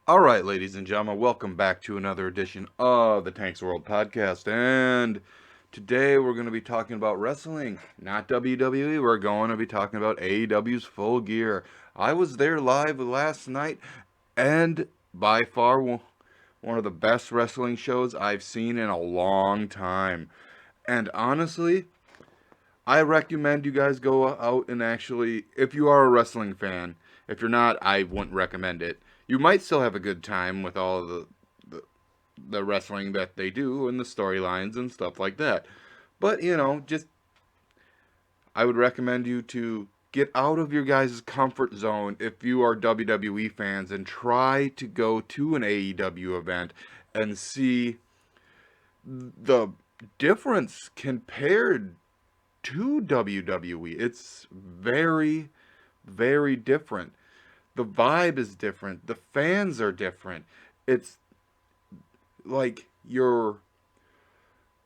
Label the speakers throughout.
Speaker 1: Alright, ladies and gentlemen, welcome back to another edition of the Tanks World Podcast. And today we're going to be talking about wrestling, not WWE. We're going to be talking about AEW's Full Gear. I was there live last night, and by far one of the best wrestling shows I've seen in a long time. And honestly, I recommend you guys go out and actually, if you are a wrestling fan, if you're not, I wouldn't recommend it. You might still have a good time with all the, the wrestling that they do and the storylines and stuff like that. But, just I would recommend you to get out of your guys' comfort zone if you are WWE fans and try to go to an AEW event and see the difference compared to WWE. It's very, very different. The vibe is different. The fans are different. It's like you're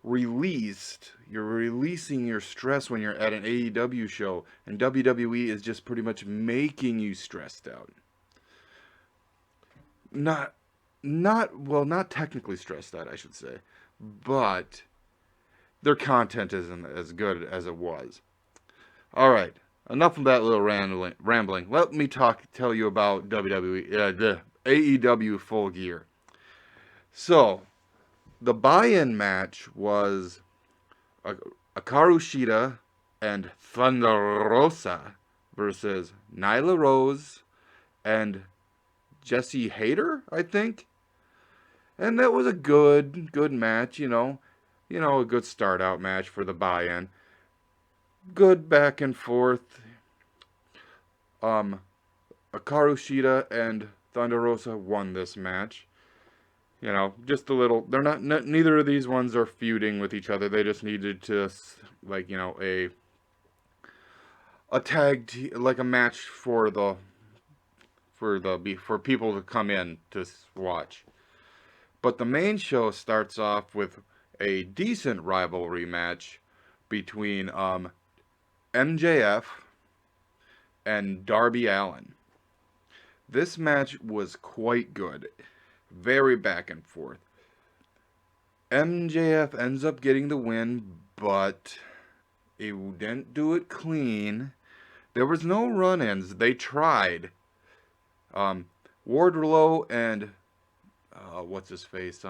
Speaker 1: releasing your stress when you're at an AEW show, and WWE is just pretty much making you stressed out. Not not technically stressed out, I should say, but their content isn't as good as it was. All right, enough of that little rambling. Let me tell you about the AEW Full Gear. So, the buy-in match was Hikaru Shida and Thunder Rosa versus Nyla Rose and Jesse Hayter, I think. And that was a good match, a good start out match for the buy-in. Good back and forth. Hikaru Shida and Thunder Rosa won this match. Just a little. They're not. Neither of these ones are feuding with each other. They just needed to, a like a match for people to come in to watch. But the main show starts off with a decent rivalry match between MJF and Darby Allin. This match was quite good. Very back and forth. MJF ends up getting the win, but he didn't do it clean. There was no run-ins. They tried. Wardlow and what's his face?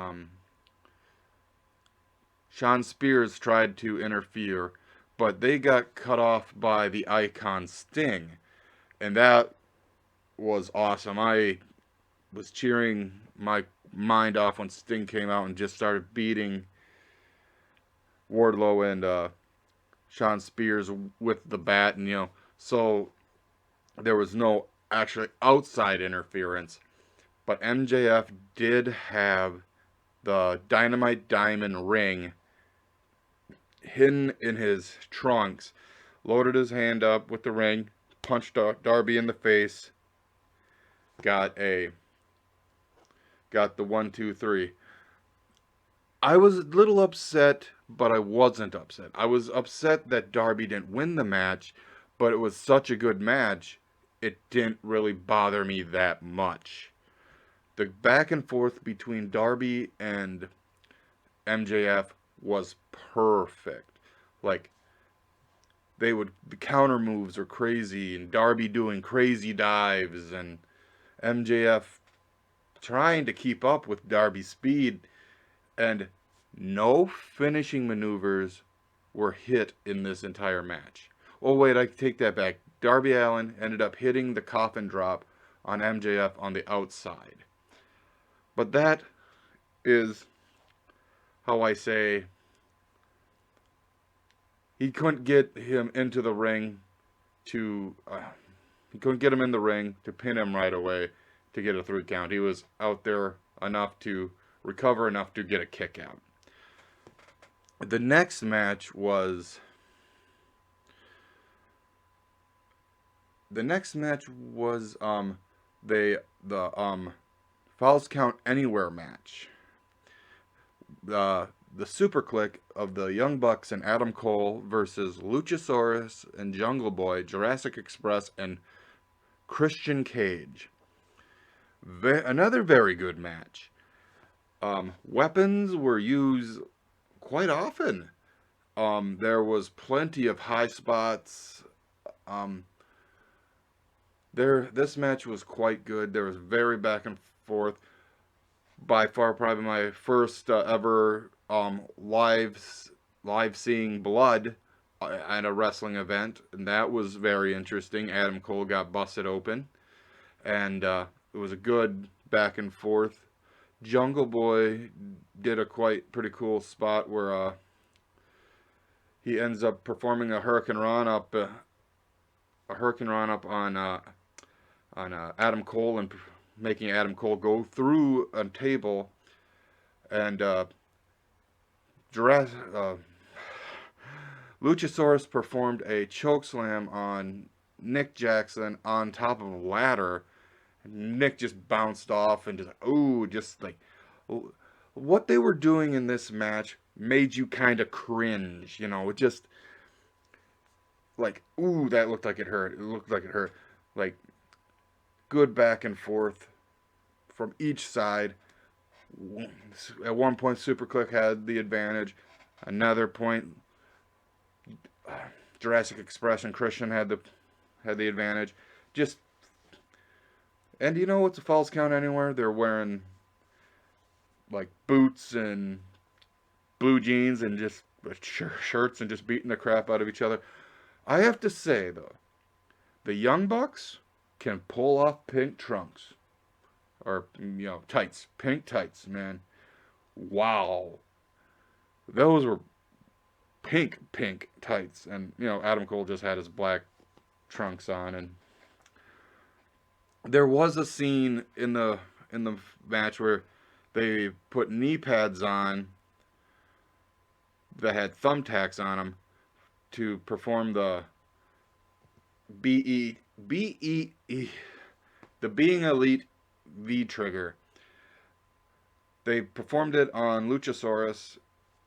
Speaker 1: Sean Spears tried to interfere, but they got cut off by the Icon Sting, and that was awesome. I was cheering my mind off when Sting came out and just started beating Wardlow and Sean Spears with the bat, and so there was no actually outside interference. But MJF did have the Dynamite Diamond ring hidden in his trunks, loaded his hand up with the ring, punched Darby in the face, got the 1, 2, 3. I was a little upset, but I wasn't upset. I was upset that Darby didn't win the match, but it was such a good match, it didn't really bother me that much. The back and forth between Darby and MJF was perfect. Like, the counter moves were crazy, and Darby doing crazy dives, and MJF trying to keep up with Darby's speed, and no finishing maneuvers were hit in this entire match. Oh wait, I take that back. Darby Allin ended up hitting the coffin drop on MJF on the outside. But that is how I say he couldn't get him into the ring he couldn't get him in the ring to pin him right away to get a 3 count. He was out there enough to recover enough to get a kick out. The next match was the Falls Count Anywhere match. The Super Click of the Young Bucks and Adam Cole versus Luchasaurus and Jungle Boy, Jurassic Express, and Christian Cage. Another very good match. Weapons were used quite often. There was plenty of high spots. Um, this match was quite good. There was very back and forth. By far, probably my first ever live seeing blood at a wrestling event, and that was very interesting. Adam Cole got busted open, and it was a good back and forth. Jungle Boy did a pretty cool spot where he ends up performing a hurricane run up on Adam Cole and making Adam Cole go through a table, and Luchasaurus performed a chokeslam on Nick Jackson on top of a ladder. Nick just bounced off and just like what they were doing in this match made you kind of cringe. It just like, ooh, that looked like it hurt. It looked like it hurt. Like, good back and forth from each side. At one point, Superclick had the advantage. Another point, Jurassic Express and Christian had the advantage. Just, and you know what's a Falls Count Anywhere? They're wearing like boots and blue jeans and just shirts and just beating the crap out of each other. I have to say though, the Young Bucks can pull off pink trunks. Or, tights. Pink tights, man. Wow. Those were pink tights. And, Adam Cole just had his black trunks on. And there was a scene in the match where they put knee pads on that had thumbtacks on them to perform the the Being Elite V trigger. They performed it on Luchasaurus.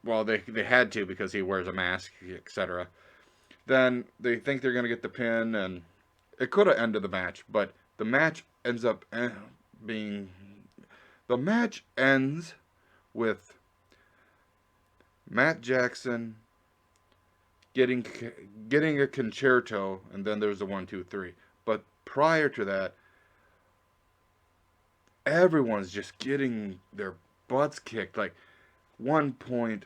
Speaker 1: Well, they had to because he wears a mask, etc. Then they think they're going to get the pin, and it could have ended the match, but the match ends up being... The match ends with Matt Jackson getting a concerto, and then there's a 1, 2, 3. But prior to that, everyone's just getting their butts kicked. Like, one point,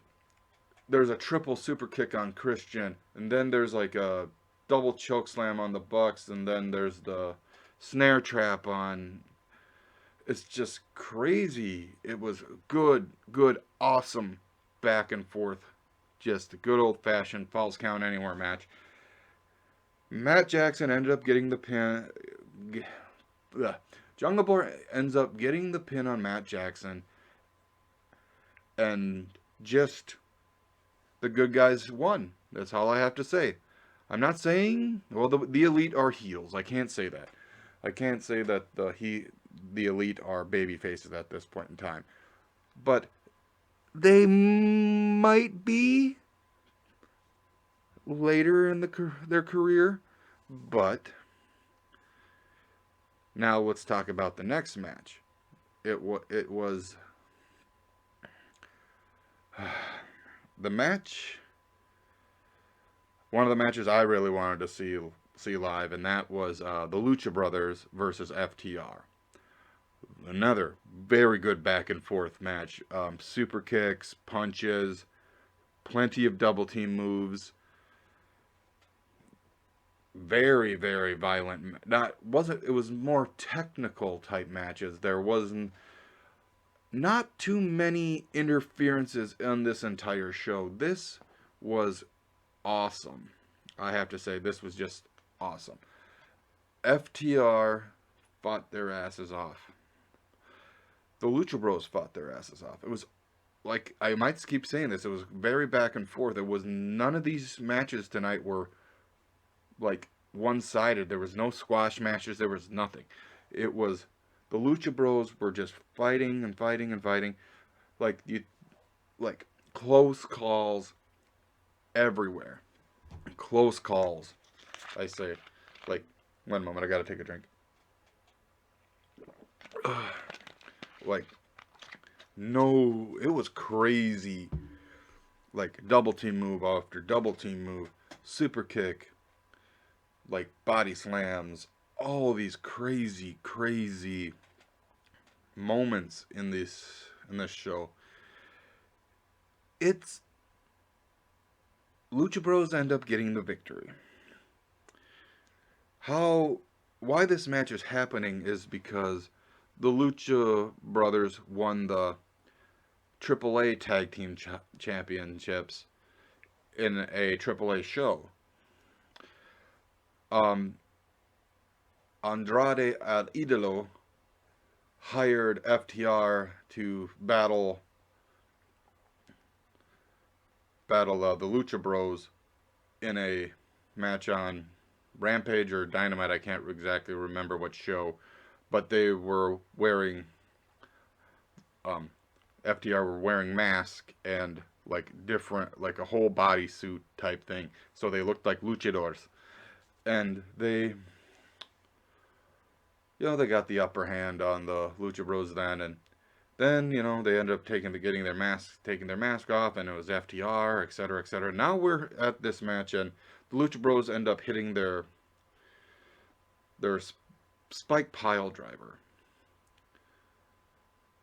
Speaker 1: there's a triple super kick on Christian, and then there's like a double choke slam on the Bucks, and then there's the snare trap on... It's just crazy. It was good, awesome back and forth. Just a good old-fashioned Falls Count Anywhere match. Matt Jackson ended up getting the pin... Jungle Boy ends up getting the pin on Matt Jackson, and just the good guys won. That's all I have to say. I'm not saying, well, the Elite are heels. I can't say that. I can't say that the Elite are baby faces at this point in time. But they might be later in their career. But now let's talk about the next match. It was the match. One of the matches I really wanted to see live, and that was the Lucha Brothers versus FTR. Another very good back and forth match. Super kicks, punches, plenty of double team moves. Very, very violent. It was more technical type matches. There wasn't not too many interferences in this entire show. This was awesome. I have to say, this was just awesome. FTR fought their asses off. The Lucha Bros fought their asses off. It was, like, I might keep saying this, it was very back and forth. It was none of these matches tonight were, like, one-sided. There was no squash matches. There was nothing. It was, the Lucha Bros were just fighting and fighting and fighting. Like, close calls everywhere. Close calls, I say. Like, one moment, I gotta take a drink. like, no, it was crazy. Like, double team move after double team move, super kick, like body slams, all these crazy, crazy moments in this show. It's Lucha Bros end up getting the victory. Why this match is happening is because the Lucha Brothers won the AAA Tag Team Championships in a AAA show. Andrade El Idolo hired FTR to battle the Lucha Bros in a match on Rampage or Dynamite. I can't exactly remember what show, but they were wearing FTR were wearing masks and like different, like a whole bodysuit type thing, so they looked like luchadors, and they they got the upper hand on the Lucha Bros then, and then they ended up taking their mask off, and it was FTR, etc., etc. Now we're at this match, and the Lucha Bros end up hitting their spike pile driver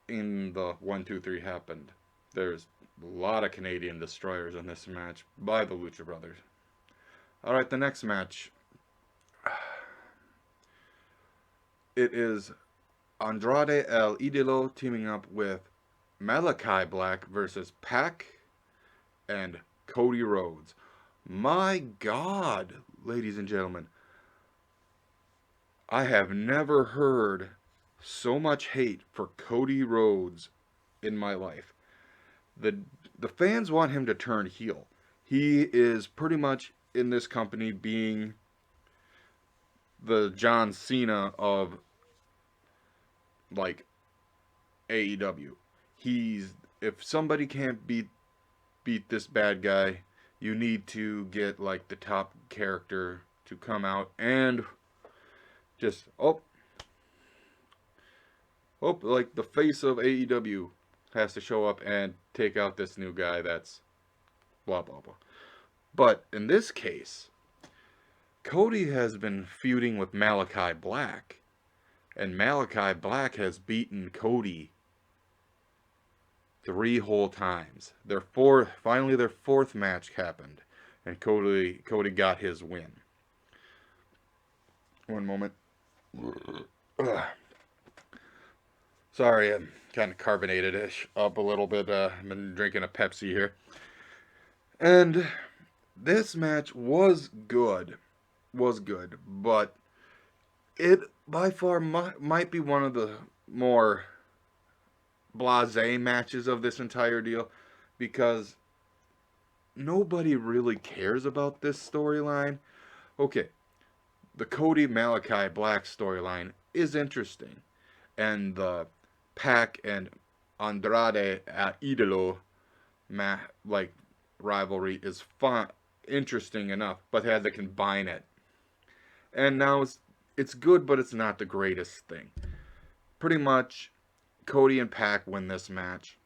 Speaker 1: in the 1, 2, 3 happened. There's a lot of Canadian destroyers in this match by the Lucha Brothers. Alright, the next match. It is Andrade El Idolo teaming up with Malachi Black versus Pac and Cody Rhodes. My God, ladies and gentlemen, I have never heard so much hate for Cody Rhodes in my life. The fans want him to turn heel. He is pretty much in this company being the John Cena of like AEW. If somebody can't beat this bad guy, you need to get like the top character to come out and just like the face of AEW has to show up and take out this new guy that's blah blah blah. But in this case, Cody has been feuding with Malachi Black, and Malachi Black has beaten Cody 3 whole times. Finally their fourth match happened, and Cody got his win. One moment. Sorry, I'm kind of carbonated-ish up a little bit. I've been drinking a Pepsi here. And this match was good, but it by far might be one of the more blasé matches of this entire deal, because nobody really cares about this storyline. Okay, the Cody Malachi Black storyline is interesting, and the Pac and Andrade Idolo rivalry is fun, interesting enough, but they had to combine it. And now it's good, but it's not the greatest thing. Pretty much, Cody and Pac win this match.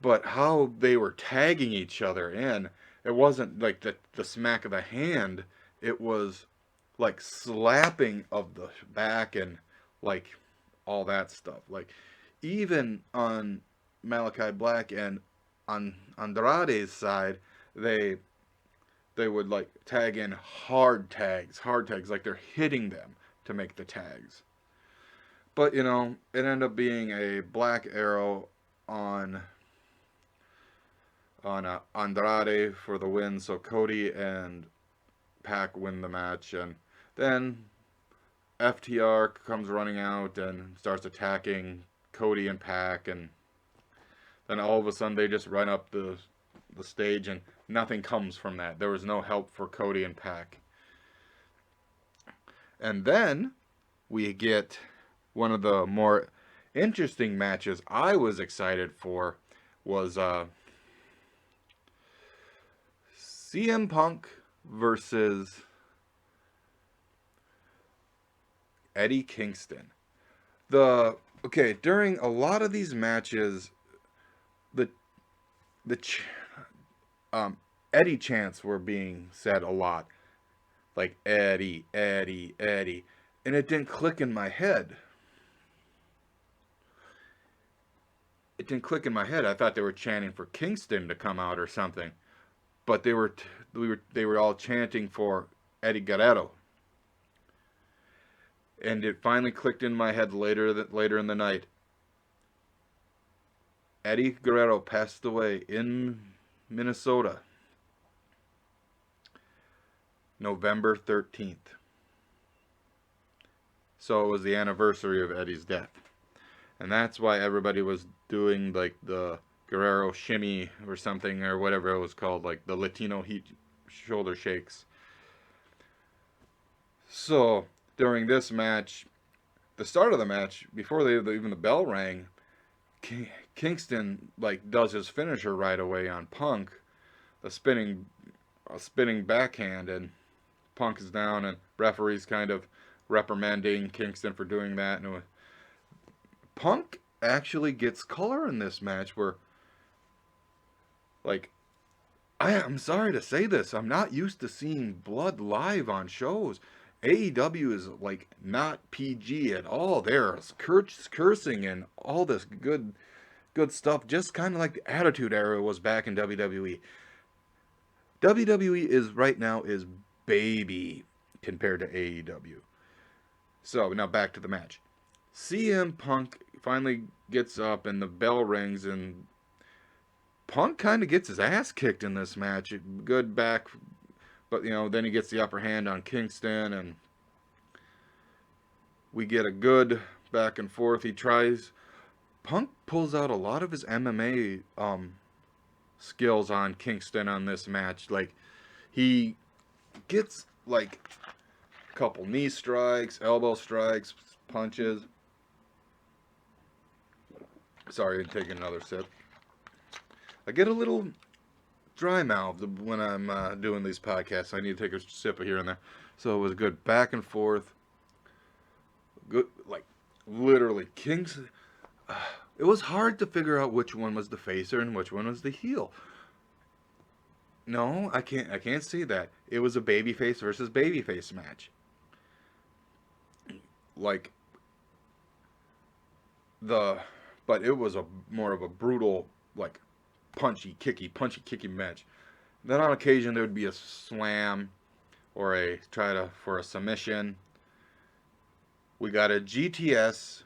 Speaker 1: But how they were tagging each other in, it wasn't like the smack of the hand. It was like slapping of the back and like all that stuff. Like even on Malachi Black and on Andrade's side, they would like tag in hard tags, like they're hitting them to make the tags. But it ended up being a black arrow on Andrade for the win, so Cody and Pac win the match, and then FTR comes running out and starts attacking Cody and Pac, and then all of a sudden they just run up the stage, and nothing comes from that. There was no help for Cody and Pac. And then we get one of the more interesting matches I was excited for was CM Punk versus Eddie Kingston. During a lot of these matches, the the um Eddie chants were being said a lot, like Eddie, Eddie, Eddie, and it didn't click in my head. It didn't click in my head. I thought they were chanting for Kingston to come out or something, but they were all chanting for Eddie Guerrero. And it finally clicked in my head later in the night. Eddie Guerrero passed away in Minnesota, November 13th. So it was the anniversary of Eddie's death. And that's why everybody was doing like the Guerrero shimmy or something or whatever it was called, like the Latino heat shoulder shakes. So during this match, the start of the match, before even the bell rang, Kingston like does his finisher right away on Punk, a spinning backhand, and Punk is down, and referee's kind of reprimanding Kingston for doing that. And Punk actually gets color in this match where, like, I'm sorry to say this, I'm not used to seeing blood live on shows. AEW is like not PG at all. There's cursing and all this good stuff, just kind of like the Attitude Era was back in WWE. WWE is right now is baby compared to AEW. So now back to the match. CM Punk finally gets up and the bell rings, and Punk kind of gets his ass kicked in this match. Good back, but then he gets the upper hand on Kingston, and we get a good back and forth. Punk pulls out a lot of his MMA skills on Kingston on this match. Like, he gets like a couple knee strikes, elbow strikes, punches. Sorry, I'm taking another sip. I get a little dry mouthed when I'm doing these podcasts. I need to take a sip of here and there. So it was a good back and forth. Good, like, literally, it was hard to figure out which one was the facer and which one was the heel. No, I can't see that. It was a babyface versus babyface match. Like, but it was more of a brutal, like, punchy kicky match. Then on occasion there would be a slam or for a submission. We got a GTS,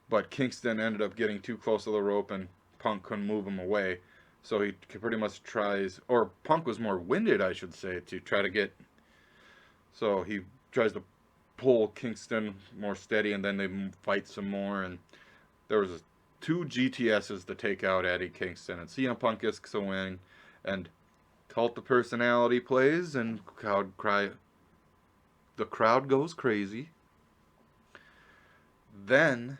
Speaker 1: but Kingston ended up getting too close to the rope and Punk couldn't move him away. So he pretty much Punk was more winded, I should say, to try to get. So he tries to pull Kingston more steady, and then they fight some more. And there was 2 GTSs to take out Eddie Kingston, and CM Punk gets the win, and Cult of Personality plays, and the crowd goes crazy. Then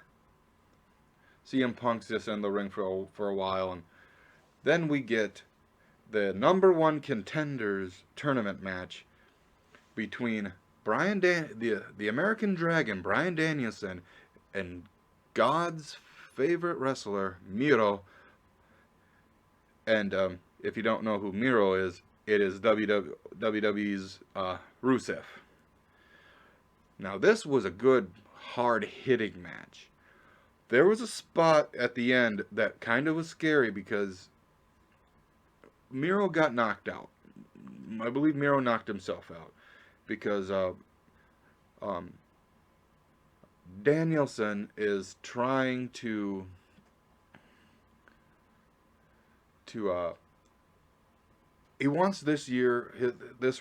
Speaker 1: CM Punk's just in the ring for a while, and then we get the number 1 contenders tournament match between the American Dragon, Bryan Danielson, and God's favorite wrestler, Miro. And if you don't know who Miro is, it is WWE's Rusev. Now, this was a good, hard-hitting match. There was a spot at the end that kind of was scary because Miro got knocked out. I believe Miro knocked himself out because Danielson is trying to he wants this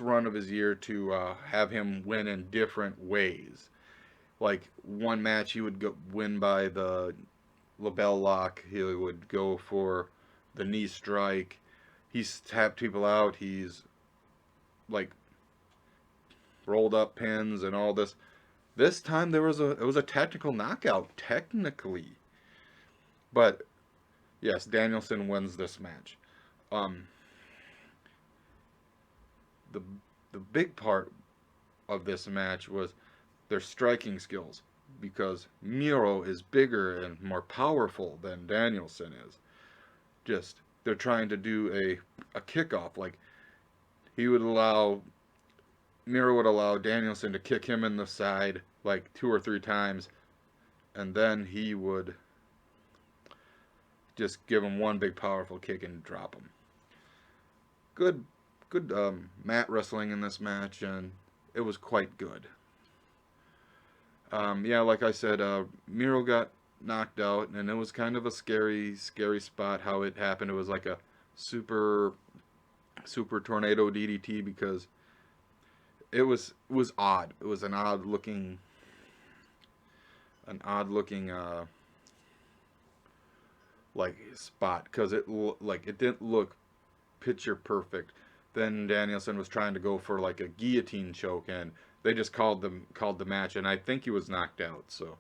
Speaker 1: run of his year to have him win in different ways. Like, one match he would win by the label lock. He would go for the knee strike. He's tapped people out. He's like rolled up pins and all this. This time it was a technical knockout, technically. But yes, Danielson wins this match. The big part of this match was their striking skills, because Miro is bigger and more powerful than Danielson is. Just they're trying to do a kickoff, like Miro would allow Danielson to kick him in the side like 2 or 3 times, and then he would just give him one big powerful kick and drop him. Good mat wrestling in this match, and it was quite good. Yeah, like I said, Miro got knocked out, and it was kind of a scary spot how it happened. It was like a super tornado DDT, because it was odd. It was an odd looking like spot, because it didn't look picture perfect. Then Danielson was trying to go for like a guillotine choke, and they just called the match, and I think he was knocked out. So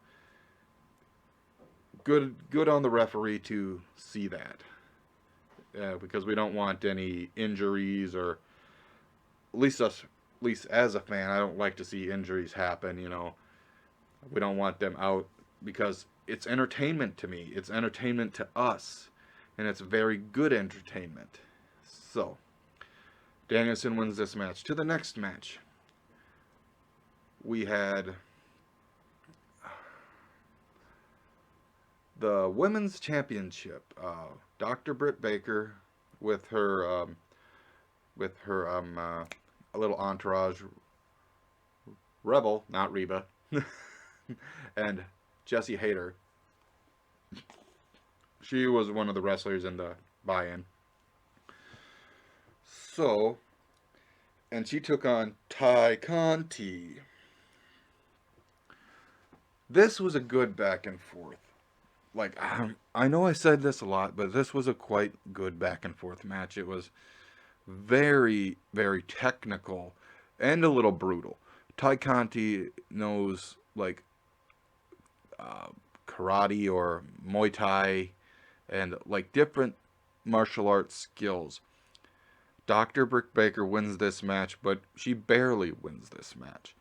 Speaker 1: good on the referee to see that, because we don't want any injuries, or at least as a fan, I don't like to see injuries happen. We don't want them out, because it's entertainment to me. It's entertainment to us, and it's very good entertainment. So Danielson wins this match. To the next match, we had the Women's Championship. Dr. Britt Baker with her a little entourage, Rebel, not Reba, and Jessie Hayter. She was one of the wrestlers in the buy-in. So, and she took on Ty Conti. This was a good back and forth. Like, I know I said this a lot, but this was a quite good back and forth match. It was very, very technical and a little brutal. Ty Conti knows, like, karate or Muay Thai and, like, different martial arts skills. Dr. Britt Baker wins this match, but she barely wins this match.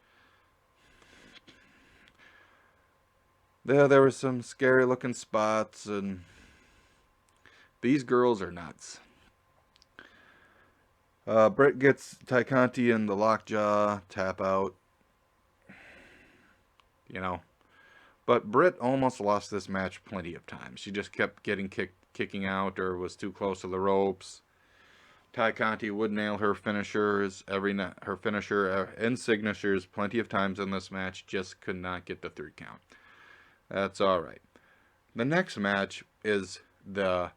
Speaker 1: There were some scary looking spots, and these girls are nuts. Britt gets Ty Conti in the lockjaw, tap out. But Britt almost lost this match plenty of times. She just kept getting kicking out, or was too close to the ropes. Ty Conti would nail her finishers her finisher and signatures plenty of times in this match, just could not get the 3 count. That's alright. The next match is the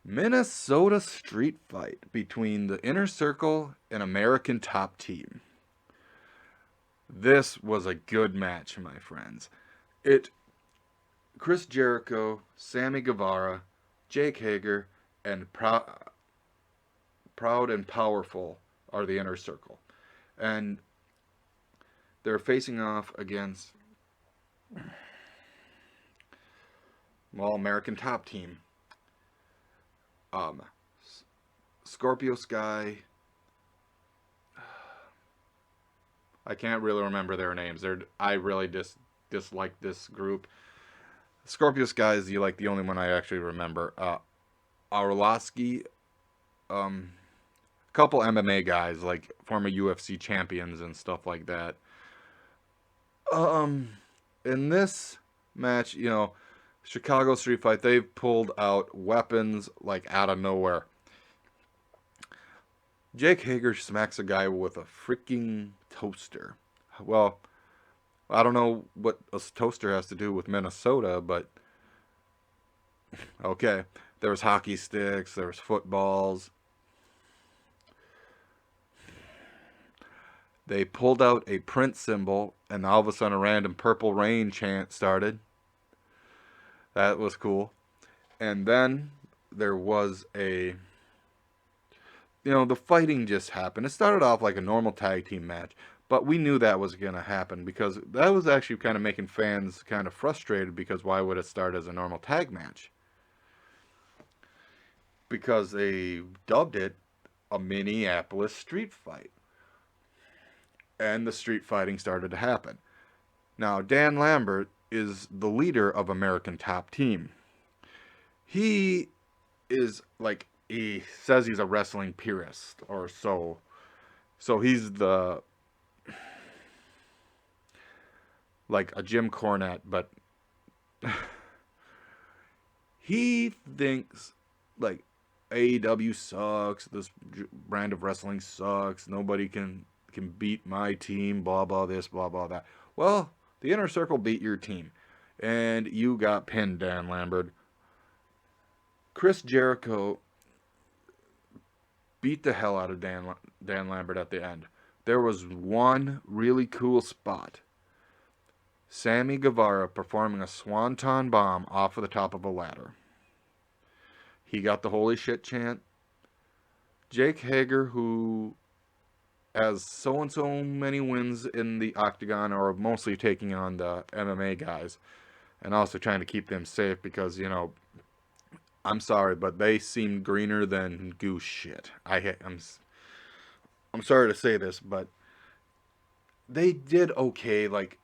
Speaker 1: Minnesota Street Fight between the Inner Circle and American Top Team. This was a good match, my friends. Chris Jericho, Sammy Guevara, Jake Hager, and Proud and Powerful are the Inner Circle. And they're facing off against American Top Team. Scorpio Sky. I can't really remember their names. I really dislike this group. Scorpio Sky is the only one I actually remember. Arlovsky, a couple MMA guys, like former UFC champions and stuff like that. In this match, Chicago Street Fight, they've pulled out weapons like out of nowhere. Jake Hager smacks a guy with a freaking toaster. Well, I don't know what a toaster has to do with Minnesota, but okay. There was hockey sticks, there was footballs. They pulled out a Prince symbol, and all of a sudden a random Purple Rain chant started. That was cool. And then there was the fighting just happened. It started off like a normal tag team match, but we knew that was going to happen, because that was actually kind of making fans kind of frustrated, because why would it start as a normal tag match? Because they dubbed it a Minneapolis street fight. And the street fighting started to happen. Now, Dan Lambert is the leader of American Top Team. He is like, he says he's a wrestling purist or so. So he's the, like a Jim Cornette, but he thinks like AEW sucks, this brand of wrestling sucks, nobody can beat my team, blah blah this, blah blah that. Well, the Inner Circle beat your team, and you got pinned, Dan Lambert. Chris Jericho beat the hell out of Dan Lambert at the end. There was one really cool spot. Sammy Guevara performing a swanton bomb off of the top of a ladder. He got the holy shit chant. Jake Hager, who has so and so many wins in the octagon, or mostly taking on the MMA guys, and also trying to keep them safe because, you know, I'm sorry, but they seem greener than goose shit. I'm sorry to say this, but they did okay. Like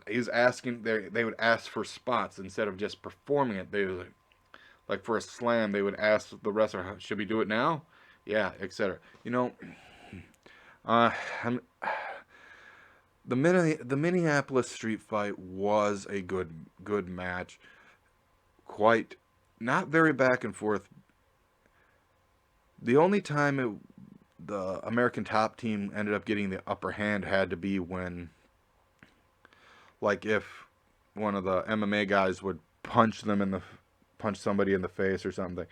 Speaker 1: he's asking, they would ask for spots instead of just performing it. They would, like for a slam, they would ask the wrestler, should we do it now? Yeah, etc. You know, uh, the Minneapolis street fight was a good match. Quite not very back and forth. The only time the American Top Team ended up getting the upper hand had to be when, like, if one of the MMA guys would punch somebody in the face or something.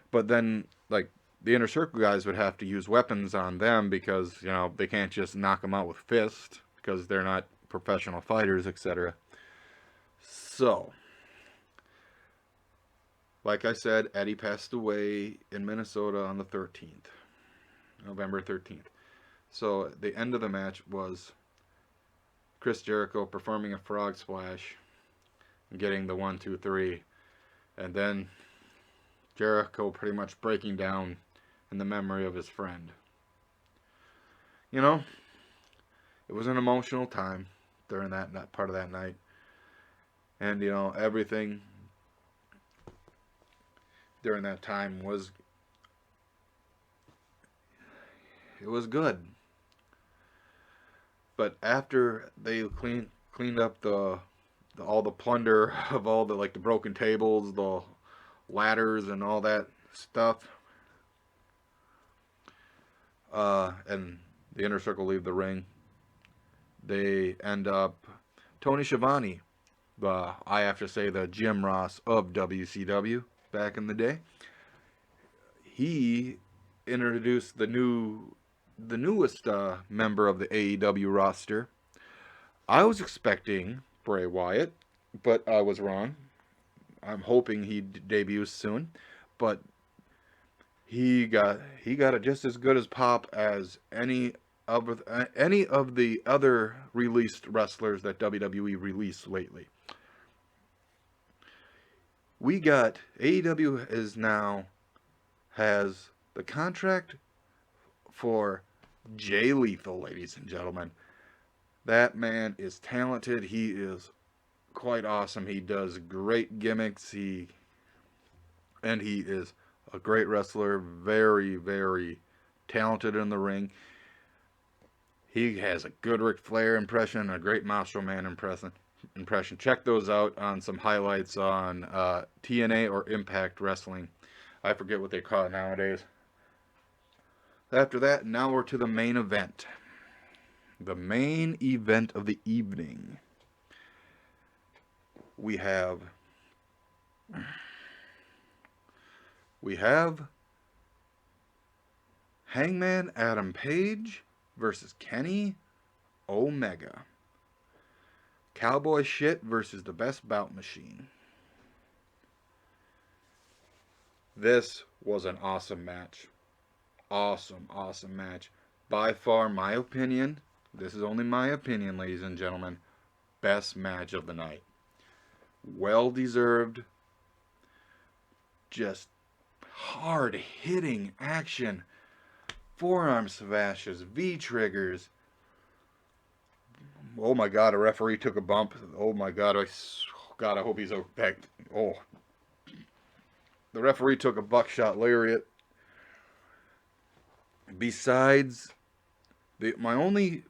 Speaker 1: But then, like, the Inner Circle guys would have to use weapons on them because, you know, they can't just knock them out with fists because they're not professional fighters, etc. So, like I said, Eddie passed away in Minnesota on the 13th, November 13th. So the end of the match was Chris Jericho performing a frog splash and getting the 1, 2, 3, and then Jericho pretty much breaking down in the memory of his friend. You know, it was an emotional time during that part of that night. And, you know, everything during that time was good. But after they cleaned up the all the plunder of all the, like, the broken tables, the ladders and all that stuff, and the Inner Circle leave the ring, they end up, Tony Schiavone, I have to say the Jim Ross of WCW back in the day, he introduced the newest member of the AEW roster. I was expecting Bray Wyatt, but I was wrong. I'm hoping he debuts soon, but he got it just as good as pop as any of the other released wrestlers that WWE released lately. We got AEW has the contract for Jay Lethal, ladies and gentlemen. That man is talented. He is quite awesome. He does great gimmicks. He is a great wrestler. Very, very talented in the ring. He has a good Ric Flair impression and a great Macho Man impression. Check those out on some highlights on TNA or Impact Wrestling. I forget what they call it nowadays. After that, now we're to the main event. The main event of the evening. We have Hangman Adam Page versus Kenny Omega. Cowboy shit versus the best bout machine. This was an awesome match. Awesome match. By far, my opinion, this is only my opinion, ladies and gentlemen, best match of the night. Well deserved. Just hard hitting action. Forearm smashes, V-triggers, Oh my God, a referee took a bump. Oh my God, God, I hope he's okay. Oh, the referee took a buckshot lariat. Besides, my only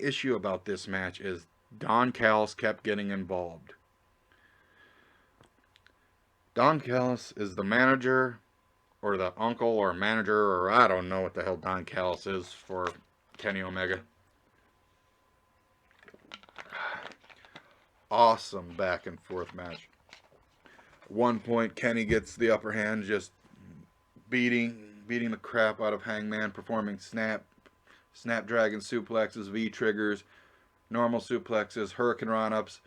Speaker 1: issue about this match is Don Callis kept getting involved. Don Callis is the manager, or the uncle, or manager, or I don't know what the hell Don Callis is for Kenny Omega. Awesome back and forth match. At one point, Kenny gets the upper hand, just beating the crap out of Hangman, performing snapdragon suplexes, V triggers, normal suplexes, hurricane run-ups.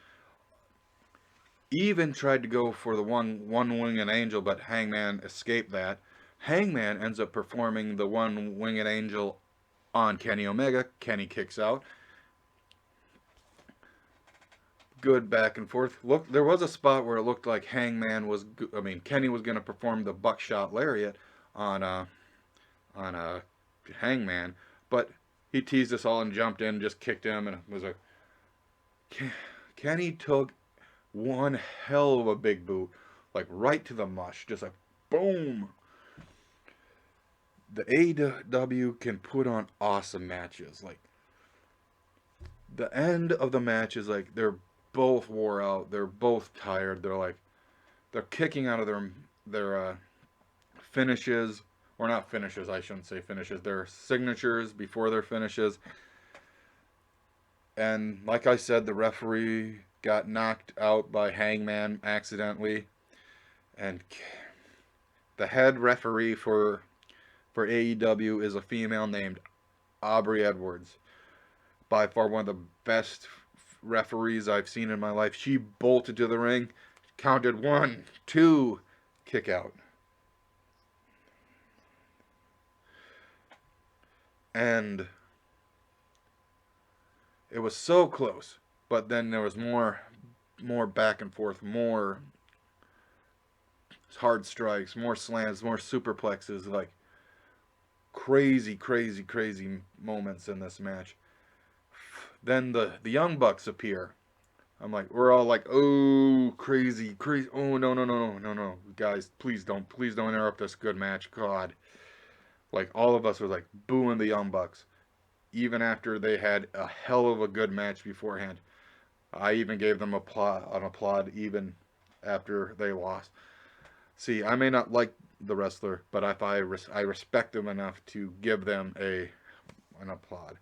Speaker 1: Even tried to go for the one-winged angel, but Hangman escaped that. Hangman ends up performing the one-winged angel on Kenny Omega. Kenny kicks out. Good back and forth. Look, there was a spot where it looked like Kenny was going to perform the buckshot lariat on Hangman, but he teased us all and jumped in, just kicked him, and it was like Kenny took one hell of a big boot, like right to the mush, just like boom. The AEW can put on awesome matches. Like the end of the match is like they're both wore out, they're both tired, they're kicking out of their finishes, or not finishes, I shouldn't say finishes, their signatures before their finishes. And like I said, the referee got knocked out by Hangman accidentally, and the head referee for AEW is a female named Aubrey Edwards. By far one of the best referees I've seen in my life. She bolted to the ring, counted 1, 2, kick out. And it was so close, but then there was more back and forth, more hard strikes, more slams, more superplexes, like crazy moments in this match. Then the Young Bucks appear. I'm like, we're all like, oh, crazy. Oh, no. Guys, please don't interrupt this good match. God. Like, all of us were like booing the Young Bucks. Even after they had a hell of a good match beforehand. I even gave them an applaud even after they lost. See, I may not like the wrestler, but I respect them enough to give them an applaud.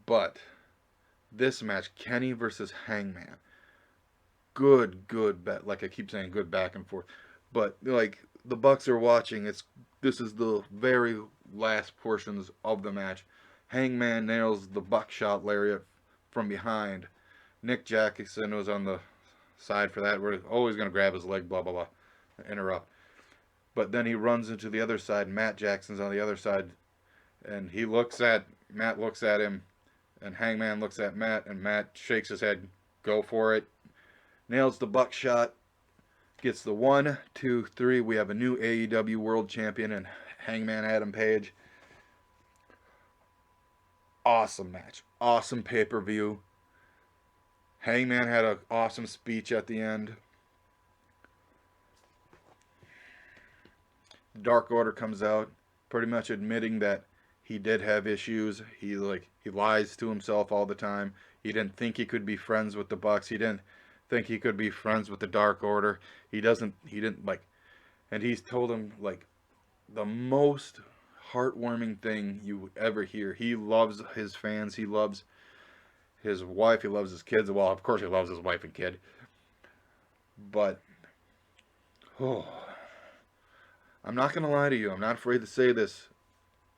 Speaker 1: But this match, Kenny versus Hangman, good bet. Like I keep saying, good back and forth. But like the Bucks are watching, this is the very last portions of the match. Hangman nails the buckshot lariat from behind. Nick Jackson was on the side for that. We're always going to grab his leg, blah blah blah, interrupt. But then he runs into the other side. Matt Jackson's on the other side, and Matt looks at him. And Hangman looks at Matt, and Matt shakes his head, go for it. Nails the buckshot. Gets the 1, 2, 3. We have a new AEW World Champion and Hangman Adam Page. Awesome match. Awesome pay-per-view. Hangman had an awesome speech at the end. Dark Order comes out, pretty much admitting that he did have issues. He lies to himself all the time. He didn't think he could be friends with the Bucks. He didn't think he could be friends with the Dark Order. He didn't like, and he's told him like the most heartwarming thing you ever hear. He loves his fans. He loves his wife. He loves his kids. Well, of course he loves his wife and kid. But, I'm not going to lie to you. I'm not afraid to say this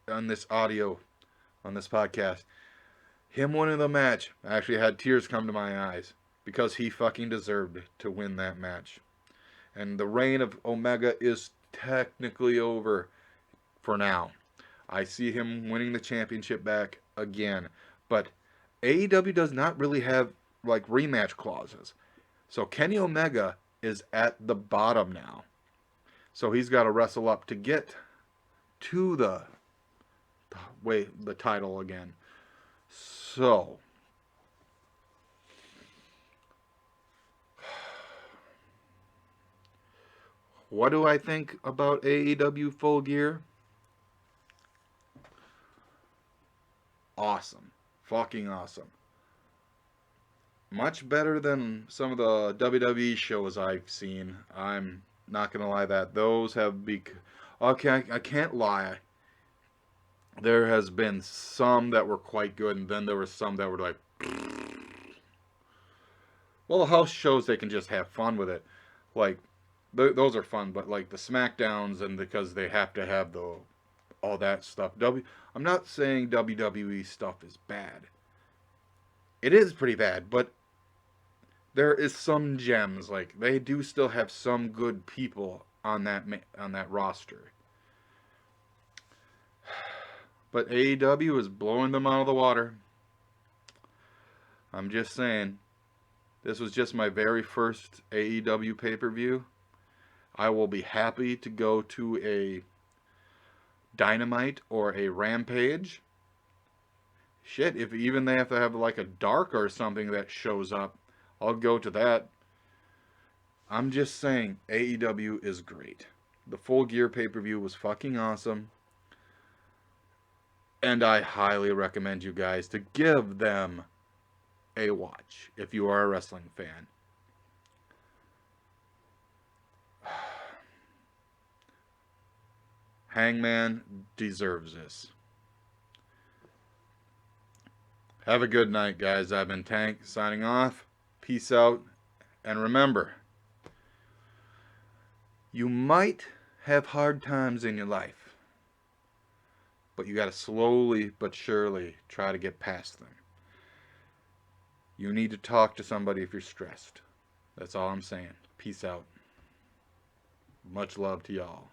Speaker 1: on this audio, on this podcast. Him winning the match, I actually had tears come to my eyes because he fucking deserved to win that match. And the reign of Omega is technically over for now. I see him winning the championship back again. But AEW does not really have like rematch clauses. So Kenny Omega is at the bottom now. So he's got to wrestle up to get to the title again. So, what do I think about AEW Full Gear? Awesome. Fucking awesome. Much better than some of the WWE shows I've seen. I'm not gonna lie that those have okay, I can't lie. There has been some that were quite good, and then there were some that were like, well, the house shows they can just have fun with it. Like, those are fun, but like the SmackDowns, and because they have to have the all that stuff. I'm not saying WWE stuff is bad. It is pretty bad, but there is some gems. Like, they do still have some good people on that roster. But AEW is blowing them out of the water. I'm just saying. This was just my very first AEW pay-per-view. I will be happy to go to a Dynamite or a Rampage. Shit, if even they have to have like a Dark or something that shows up, I'll go to that. I'm just saying, AEW is great. The Full Gear pay-per-view was fucking awesome. And I highly recommend you guys to give them a watch if you are a wrestling fan. Hangman deserves this. Have a good night, guys. I've been Tank, signing off. Peace out. And remember, you might have hard times in your life, but you got to slowly but surely try to get past them. You need to talk to somebody if you're stressed. That's all I'm saying. Peace out. Much love to y'all.